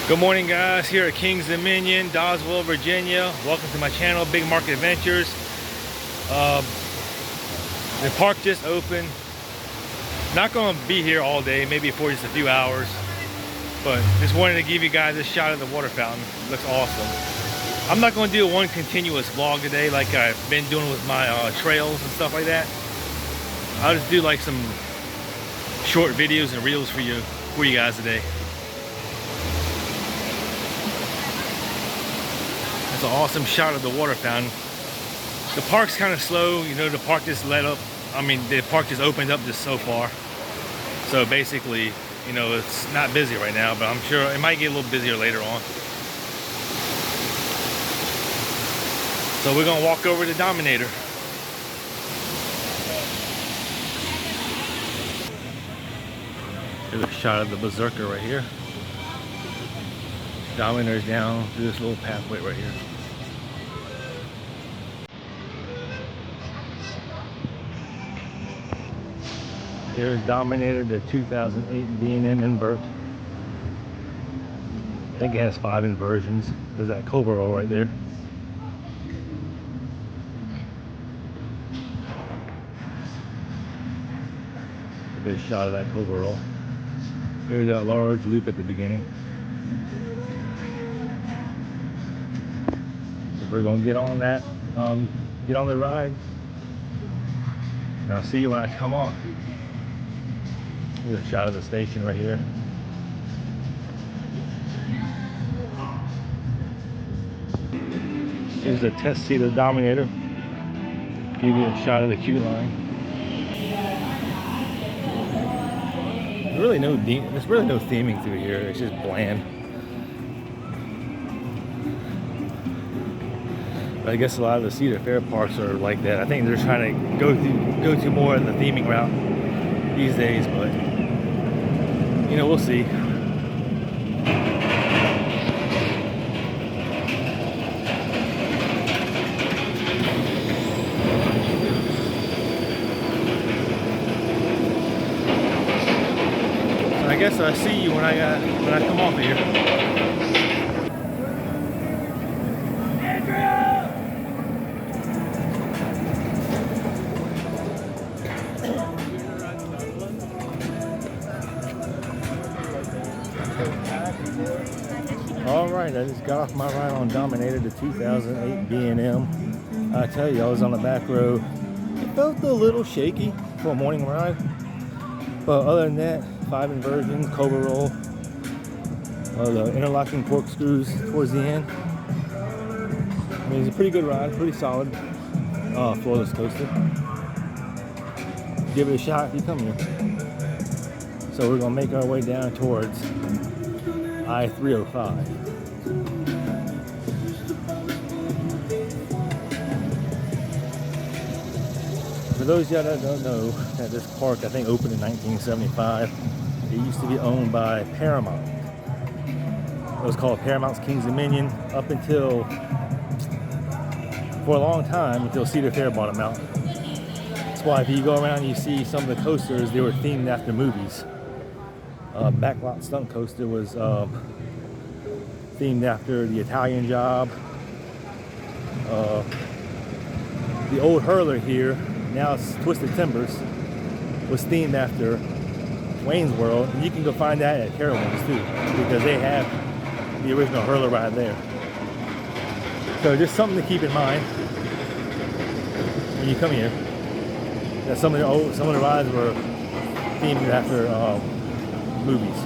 Good morning, guys, here at Kings Dominion, Dawesville, Virginia. Welcome to my channel, Big Market Adventures. The park just opened. Not going to be here all day, maybe for just a few hours, but just wanted to give you guys a shot of the water fountain. It looks awesome. I'm not going to do one continuous vlog today like I've been doing with my trails and stuff like that. I'll just do like some short videos and reels for you guys today. That's an awesome shot of the water fountain. The park's kind of slow, you know. The park just the park just opened up just so far. So basically, you know, it's not busy right now, but I'm sure it might get a little busier later on. So we're gonna walk over to Dominator. Here's a shot of the Berserker right here. Dominator's down through this little pathway right here. Here's Dominator, the 2008 D&M invert. I think it has 5 inversions. There's that Cobra roll right there. A good shot of that Cobra roll. Here's that large loop at the beginning. We're gonna get on that, get on the ride, and I'll see you when I come on. Here's a shot of the station right here. Here's a test seat of the Dominator. Give you a shot of the queue line. There's really no theming through here. It's just bland. I guess a lot of the Cedar Fair parks are like that. I think they're trying to go to more of the theming route these days, but you know, we'll see. So I guess I'll see you when I come off of here. Alright, I just got off my ride on Dominator, the 2008 D&M. I tell you, I was on the back row. It felt a little shaky for a morning ride. But other than that, 5 inversions, Cobra roll, the interlocking corkscrews towards the end. I mean, it's a pretty good ride, pretty solid. Floorless coaster. Give it a shot if you come here. So we're going to make our way down towards I-305. For those of you that don't know, that this park, I think, opened in 1975. It used to be owned by Paramount. It was called Paramount's Kings Dominion up until, for a long time, until Cedar Fair bought them out. That's why if you go around and you see some of the coasters, they were themed after movies. Backlot Stunt Coaster was themed after The Italian Job. The old Hurler here, now it's Twisted Timbers, was themed after Wayne's World. And you can go find that at Carowinds too, because they have the original Hurler ride there. So just something to keep in mind when you come here. That some of the rides were themed after movies.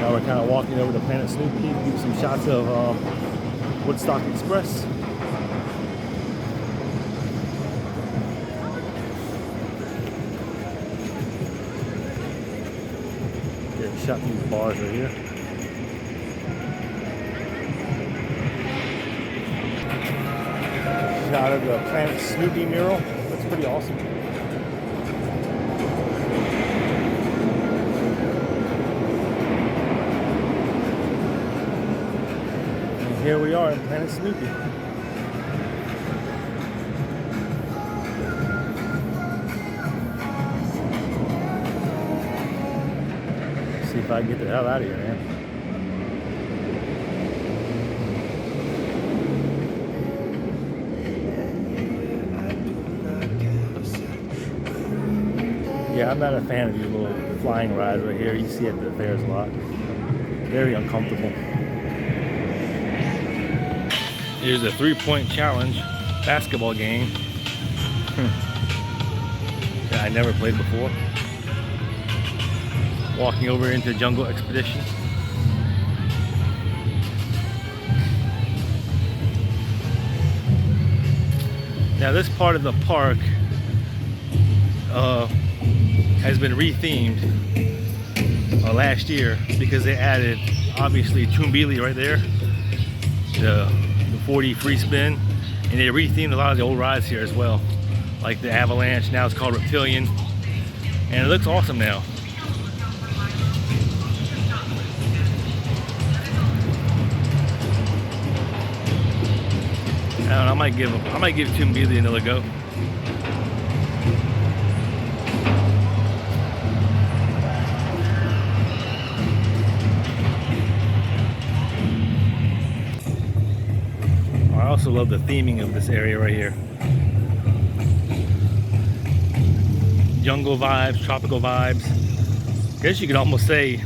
Now we're kind of walking over to Planet Snoopy, give some shots of Woodstock Express. Get a shot of these bars right here. Shot of the Planet Snoopy mural. That's pretty awesome. Here we are in Planet Snoopy. See if I can get the hell out of here, man. Yeah, I'm not a fan of these little flying rides right here. You see it at the fairs a lot. Very uncomfortable. Here's a 3-point challenge basketball game that I never played before. Walking over into Jungle Expedition. Now this part of the park has been rethemed last year because they added obviously Tumbili right there, the 40 free spin, and they rethemed a lot of the old rides here as well, like the Avalanche. Now it's called Reptilian, and it looks awesome now. I don't know, I might give Tumbili another go. I also love the theming of this area right here. Jungle vibes, tropical vibes. I guess you could almost say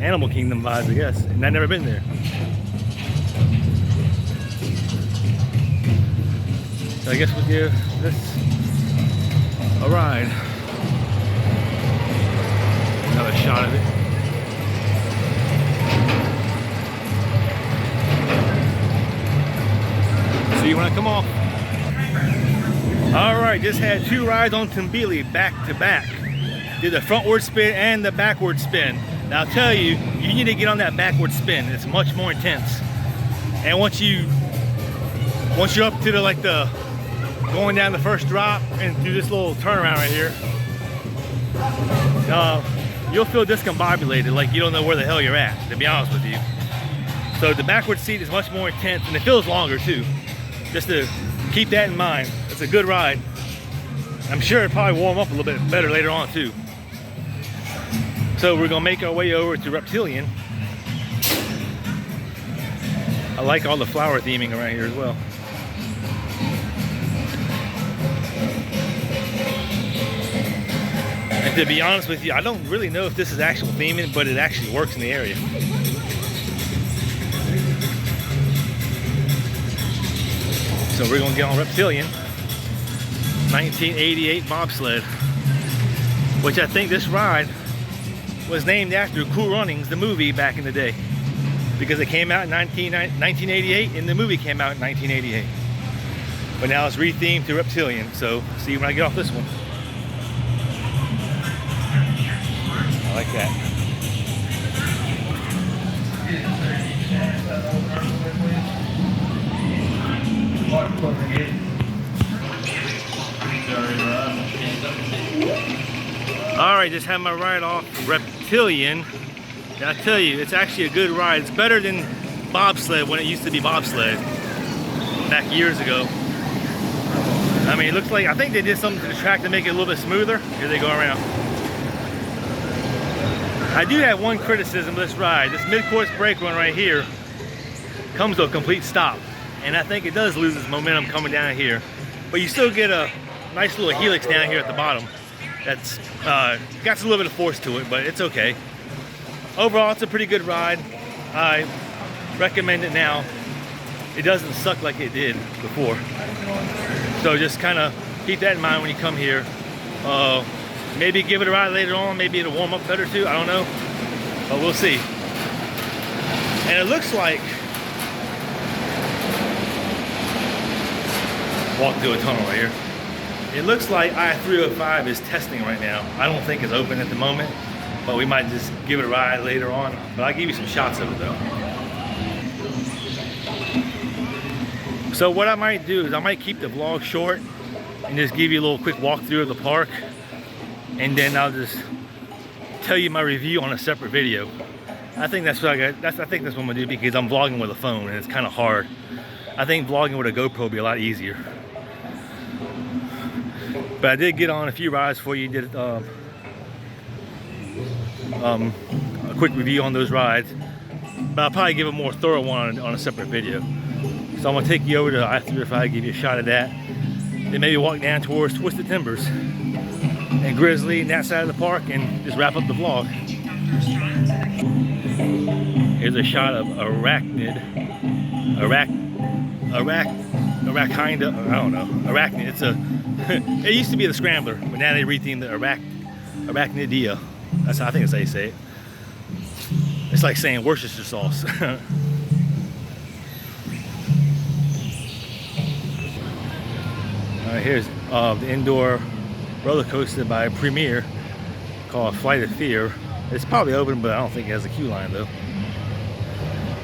Animal Kingdom vibes, I guess. And I've never been there. So I guess we'll give this a ride. Another shot of it. See you when I come off. Alright, just had 2 rides on Tumbili back to back. Did the frontward spin and the backward spin. Now I'll tell you, you need to get on that backward spin. It's much more intense. And once you're up to the going down the first drop and through this little turnaround right here, you'll feel discombobulated, like you don't know where the hell you're at, to be honest with you. So the backward seat is much more intense, and it feels longer too. Just to keep that in mind. It's a good ride. I'm sure it'll probably warm up a little bit better later on too. So we're gonna make our way over to Reptilian. I like all the flower theming around here as well. And to be honest with you, I don't really know if this is actual theming, but it actually works in the area. So we're gonna get on Reptilian, 1988 bobsled, which I think this ride was named after Cool Runnings, the movie back in the day, because it came out in 1988 and the movie came out in 1988. But now it's rethemed to Reptilian, so see when I get off this one. I like that. Alright, just had my ride off Reptilian. Now I tell you, it's actually a good ride. It's better than bobsled when it used to be bobsled back years ago. I mean, it looks like, I think they did something to the track to make it a little bit smoother. Here they go around. I do have one criticism of this ride. This mid-course brake run right here comes to a complete stop. And I think it does lose its momentum coming down here. But you still get a nice little helix down here at the bottom. That's got a little bit of force to it, but it's okay. Overall, it's a pretty good ride. I recommend it now. It doesn't suck like it did before. So just kind of keep that in mind when you come here. Maybe give it a ride later on. Maybe it'll warm up better too. I don't know. But we'll see. And it looks like... Walk through a tunnel right here. It looks like I-305 is testing right now. I don't think it's open at the moment, but we might just give it a ride later on. But I'll give you some shots of it though. So what I might do is I might keep the vlog short and just give you a little quick walkthrough of the park, and then I'll just tell you my review on a separate video. I think that's what I think that's what I'm gonna do, because I'm vlogging with a phone and it's kind of hard. I think vlogging with a GoPro would be a lot easier. But I did get on a few rides for you. Did a quick review on those rides, but I'll probably give a more thorough one on a separate video. So I'm gonna take you over to I-305, give you a shot of that, then maybe walk down towards Twisted Timbers and Grizzly and that side of the park and just wrap up the vlog. Here's a shot of Arachnid. Arachnid, I don't know. Arachnid, it's a, it used to be the Scrambler, but now they rethemed the Arachnidia. That's how I think that's how you say it. It's like saying Worcestershire sauce. Here's the indoor roller coaster by Premier called Flight of Fear. It's probably open, but I don't think it has a queue line though.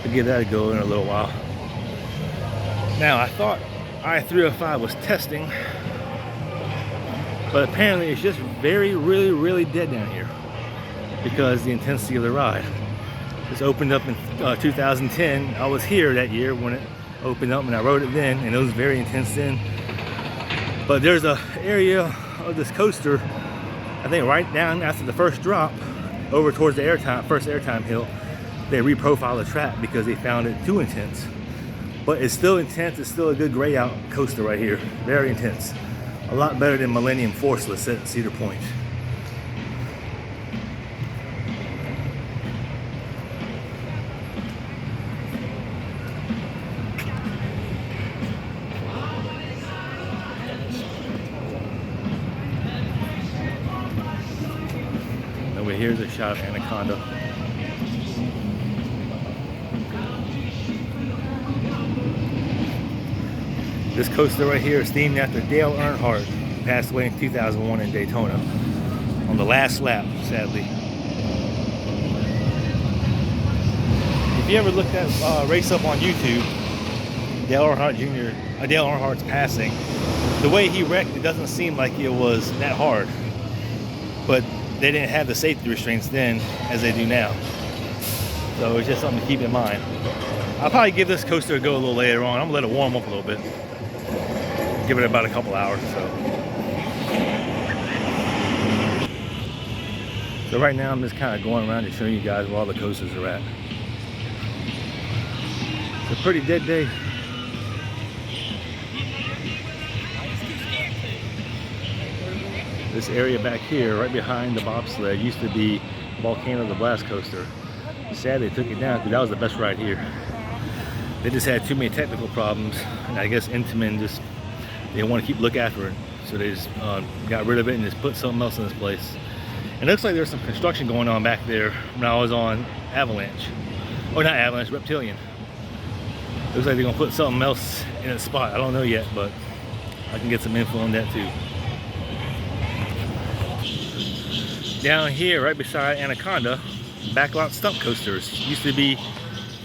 We'll give that a go in a little while. Now, I thought I-305 was testing, but apparently it's just really dead down here because the intensity of the ride. This opened up in 2010. I was here that year when it opened up and I rode it then, and it was very intense then. But there's a area of this coaster, I think right down after the first drop, over towards the first airtime hill, they reprofiled the track because they found it too intense. But it's still intense. It's still a good gray out coaster right here. Very intense. A lot better than Millennium Forceless at Cedar Point. Over here's a shot of Anaconda. This coaster right here is themed after Dale Earnhardt, who passed away in 2001 in Daytona on the last lap, sadly. If you ever looked that race up on YouTube, Dale Earnhardt's passing, the way he wrecked, it doesn't seem like it was that hard. But they didn't have the safety restraints then as they do now. So it's just something to keep in mind. I'll probably give this coaster a go a little later on. I'm gonna let it warm up a little bit. Give it about a couple hours or so. So right now I'm just kind of going around to show you guys where all the coasters are at. It's a pretty dead day. This area back here, right behind the bobsled, used to be Volcano the Blast Coaster. Sadly, they took it down because that was the best ride here. They just had too many technical problems, and I guess Intamin just they didn't want to look after it, so they just got rid of it and just put something else in this place. And it looks like there's some construction going on back there when I was on Avalanche. Oh, not Avalanche, Reptilian. Looks like they're gonna put something else in its spot. I don't know yet, but I can get some info on that too. Down here, right beside Anaconda, Backlot Stunt Coasters. Used to be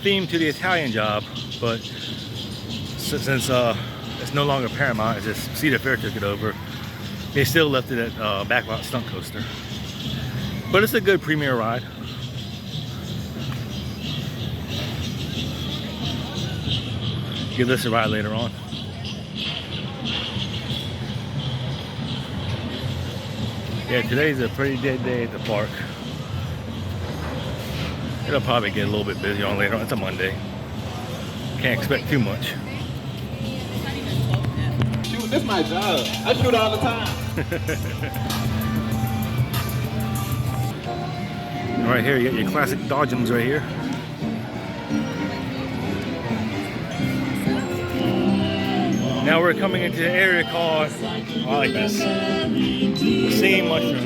themed to the Italian Job, but since it's no longer Paramount, it's just Cedar Fair took it over, they still left it at Backlot Stunt Coaster. But it's a good Premier ride. Give this a ride later on. Yeah, today's a pretty dead day at the park. It'll probably get a little bit busier on later on. It's a Monday. Can't expect too much. Shoot, this is my job. I shoot all the time. Right here, you got your classic Dodgems right here. Now we're coming into an area called, I like this, the Singing Mushrooms.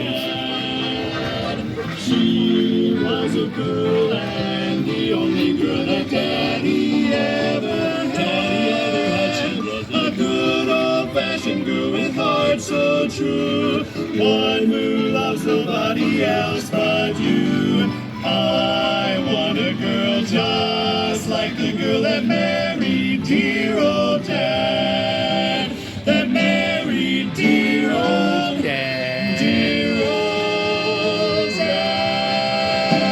She was a girl and the only girl that Daddy ever had. She was a good old-fashioned girl with heart so true, one who loves nobody else but you. I want a girl just like the girl that married dear old Dad. That married dear old Dad. Dear old Dad.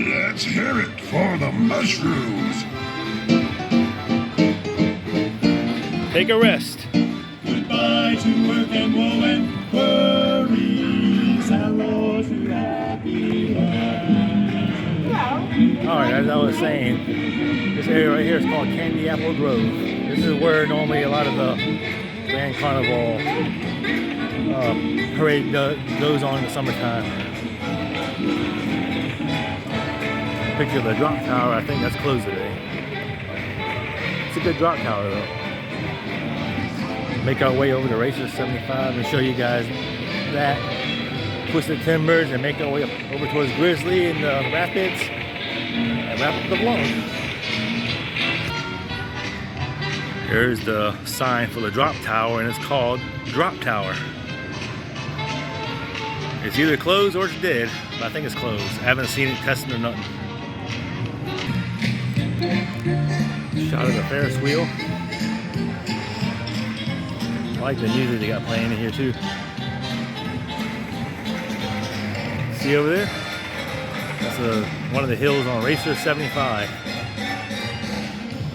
Let's hear it for the mushrooms. Take a rest. Goodbye to work and woe and worries. Hello to happy life. All right, that was saying, this area right here is called Candy Apple Grove. This is where normally a lot of the Grand Carnival parade goes on in the summertime. Picture of the drop tower, I think that's closed today. It's a good drop tower though. Make our way over to Racer 75 and show you guys that. Twisted Timbers and make our way up over towards Grizzly and the Rapids and wrap up the vlog. Here's the sign for the drop tower and it's called Drop Tower. It's either closed or it's dead, but I think it's closed. I haven't seen it testing or nothing. Shot of the Ferris wheel. I like the music they got playing in here too. See over there? That's one of the hills on Racer 75.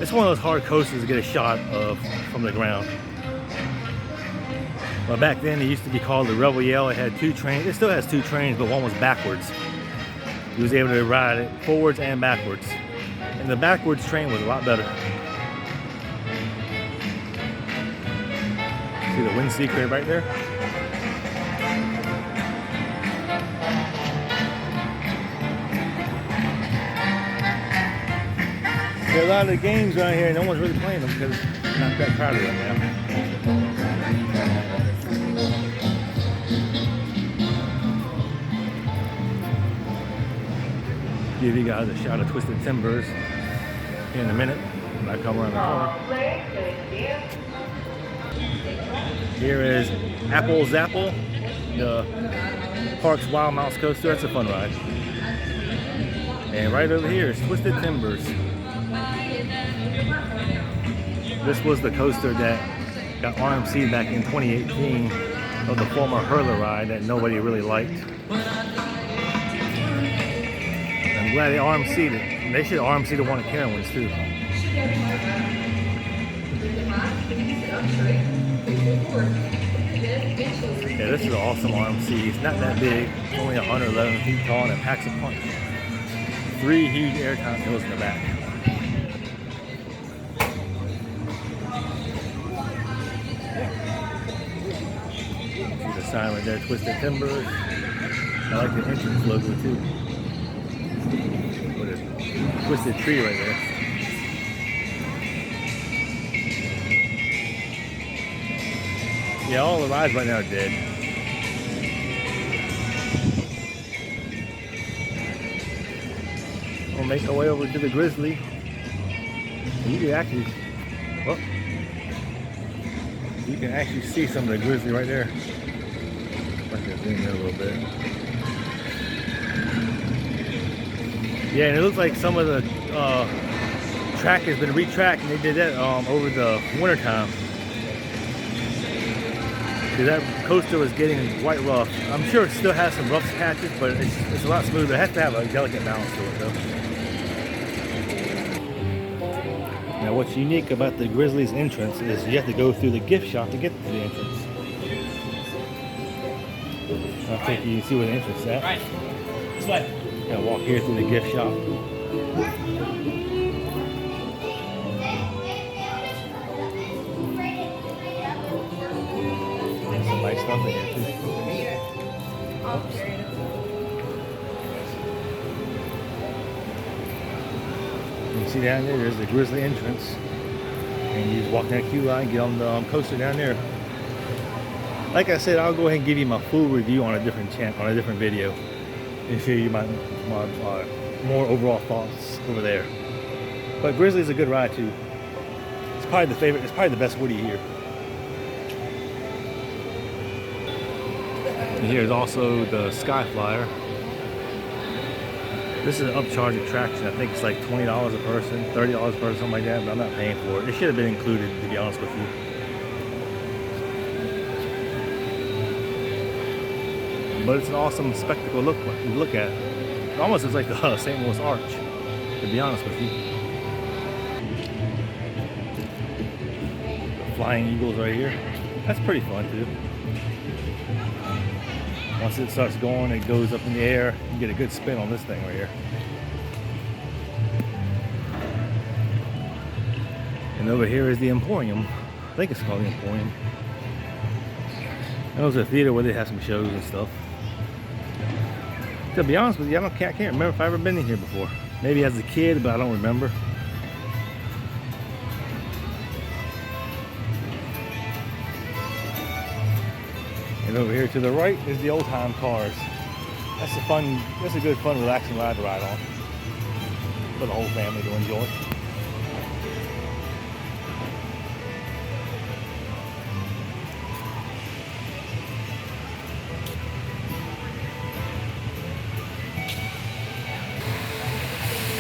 It's one of those hard coasters to get a shot of from the ground. But back then it used to be called the Rebel Yell. It had 2 trains. It still has 2 trains, but one was backwards. You was able to ride it forwards and backwards. And the backwards train was a lot better. See the wind secret right there? There are a lot of games around here and no one's really playing them because it's not that crowded right now. Give you guys a shot of Twisted Timbers in a minute when I come around the corner. Here is Apple Zapple, the Parks Wild Mouse Coaster. That's a fun ride. And right over here is Twisted Timbers. This was the coaster that got RMC'd back in 2018 of the former Hurler ride that nobody really liked. I'm glad they RMC'd it. And they should RMC the one at Carowinds too. Yeah, this is an awesome RMC. It's not that big. It's only 111 feet tall and it packs a punch. 3 huge airtime hills in the back. See the sign right there, Twisted Timbers. I like the entrance logo too. With a twisted tree right there. Yeah, all the rides right now are dead. We'll make our way over to the Grizzly. You can actually see some of the Grizzly right there. I can zoom in a little bit. Yeah, and it looks like some of the track has been retracked, and they did that over the winter time. That coaster was getting quite rough. I'm sure it still has some rough patches, but it's a lot smoother. It has to have a delicate balance to it though. Now what's unique about the Grizzly's entrance is you have to go through the gift shop to get to the entrance. I think you can see where the entrance is at. Right. This way. Gotta walk here through the gift shop. Nice stuff in here too. You can see down there's the Grizzly entrance. And you just walk that queue line, get on the coaster down there. Like I said, I'll go ahead and give you my full review on a different video. And show you my more overall thoughts over there. But Grizzly's a good ride too. It's probably the favorite, it's probably the best Woody here. And here's also the Sky Flyer. This is an upcharge attraction. I think it's like $20 a person, $30 a person, something like that, but I'm not paying for it. It should have been included, to be honest with you. But it's an awesome spectacle to look at. It almost looks like the St. Louis Arch, to be honest with you. The Flying Eagles right here. That's pretty fun too. Once it starts going, it goes up in the air. You get a good spin on this thing right here. And over here is the Emporium. I think it's called the Emporium. That was a theater where they have some shows and stuff. To be honest with you, I can't remember if I've ever been in here before. Maybe as a kid, but I don't remember. And over here to the right is the old time cars. That's a good fun, relaxing ride to ride on for the whole family to enjoy.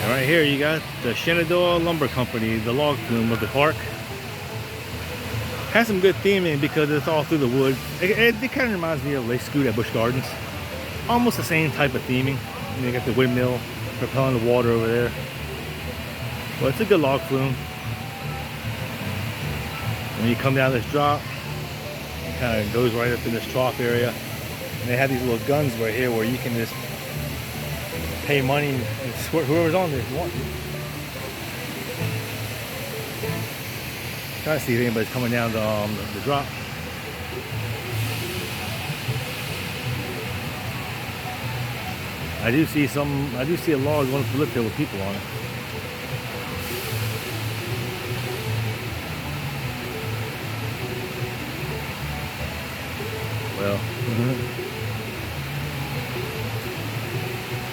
And right here you got the Shenandoah Lumber Company, the log flume of the park. Has some good theming because it's all through the woods. It kind of reminds me of Lake Scoot at Busch Gardens. Almost the same type of theming. And you got the windmill propelling the water over there. Well, it's a good log flume. When you come down this drop, it kind of goes right up in this trough area. And they have these little guns right here where you can just pay money and squirt whoever's on there if you want to. Trying to see if anybody's coming down the drop. I do see a log going up the lip hill with people on it. Well,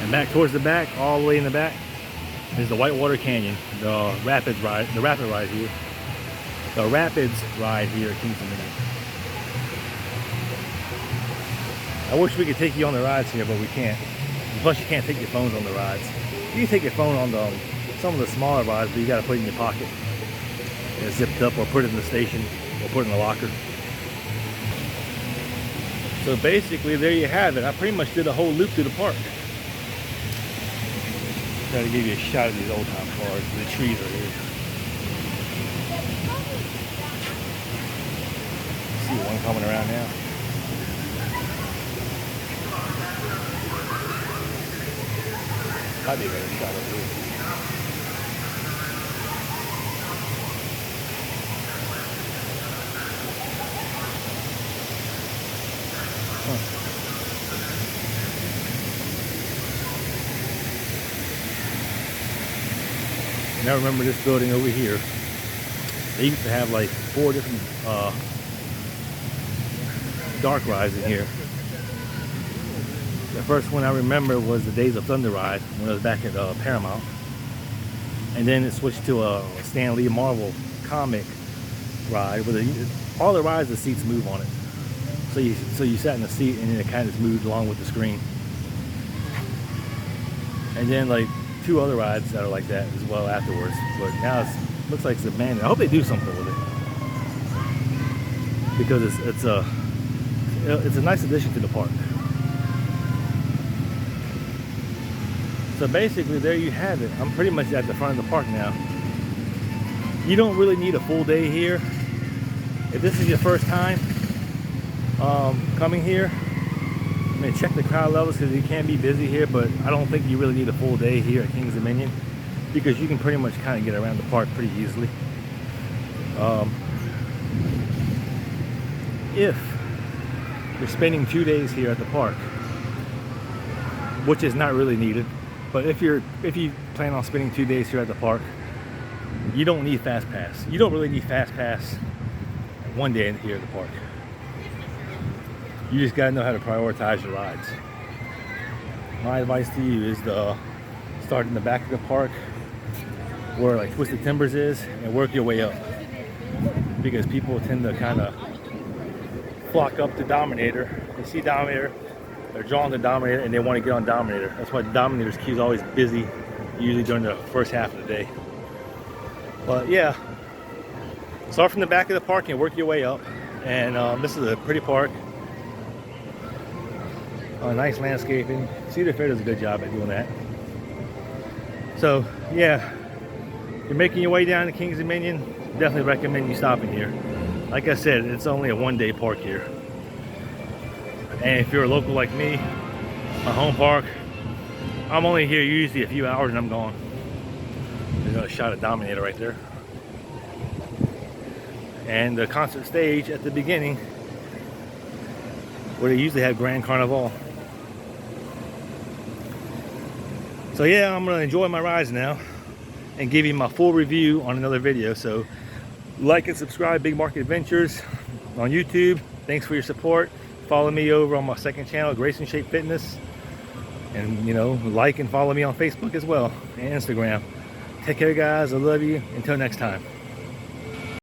and back towards the back, all the way in the back, is the Whitewater Canyon, the rapid ride here. The Rapids ride here at Kings Dominion. I wish we could take you on the rides here, but we can't. And plus, you can't take your phones on the rides. You can take your phone on some of the smaller rides, but you got to put it in your pocket. It's zipped up, or put it in the station, or put it in the locker. So basically, there you have it. I pretty much did a whole loop through the park. Try to give you a shot of these old time cars. The trees are here. See one coming around now. Might be a better shot over here. And I remember this building over here. They used to have like 4 different dark rides in here. The first one I remember was the Days of Thunder ride when I was back at Paramount, and then it switched to a Stan Lee Marvel comic ride where all the rides, the seats move on it. So you sat in the seat and then it kind of moved along with the screen. And then like 2 other rides that are like that as well afterwards. But now it looks like it's abandoned. I hope they do something with it because it's a nice addition to the park. So basically, there you have it. I'm pretty much at the front of the park now. You don't really need a full day here. If this is your first time coming here, I mean, check the crowd levels because you can be busy here, but I don't think you really need a full day here at Kings Dominion because you can pretty much kind of get around the park pretty easily. If you're spending 2 days here at the park, which is not really needed, but if you plan on spending 2 days here at the park, you don't need Fast Pass. You don't really need Fast Pass 1 day in here at the park. You just gotta know how to prioritize your rides. My advice to you is to start in the back of the park where like Twisted Timbers is and work your way up, because people tend to kind of flock up to Dominator. They see Dominator, they're drawn to Dominator, and they want to get on Dominator. That's why Dominator's queue is always busy, usually during the first half of the day. But yeah, start from the back of the park and work your way up. And this is a pretty park. Nice landscaping. Cedar Fair does a good job at doing that. So yeah, you're making your way down to Kings Dominion, definitely recommend you stopping here. Like I said, it's only a 1 day park here. And if you're a local like me, my home park, I'm only here usually a few hours and I'm gone. There's a shot of Dominator right there. and the concert stage at the beginning where they usually have Grand Carnival. So yeah, I'm gonna enjoy my rides now and give you my full review on another video. So like and subscribe, Big Mark Adventures on YouTube. Thanks for your support. Follow me over on my second channel, Grace and Shape Fitness. And you know, like and follow me on Facebook as well and Instagram. Take care guys, I love you. Until next time.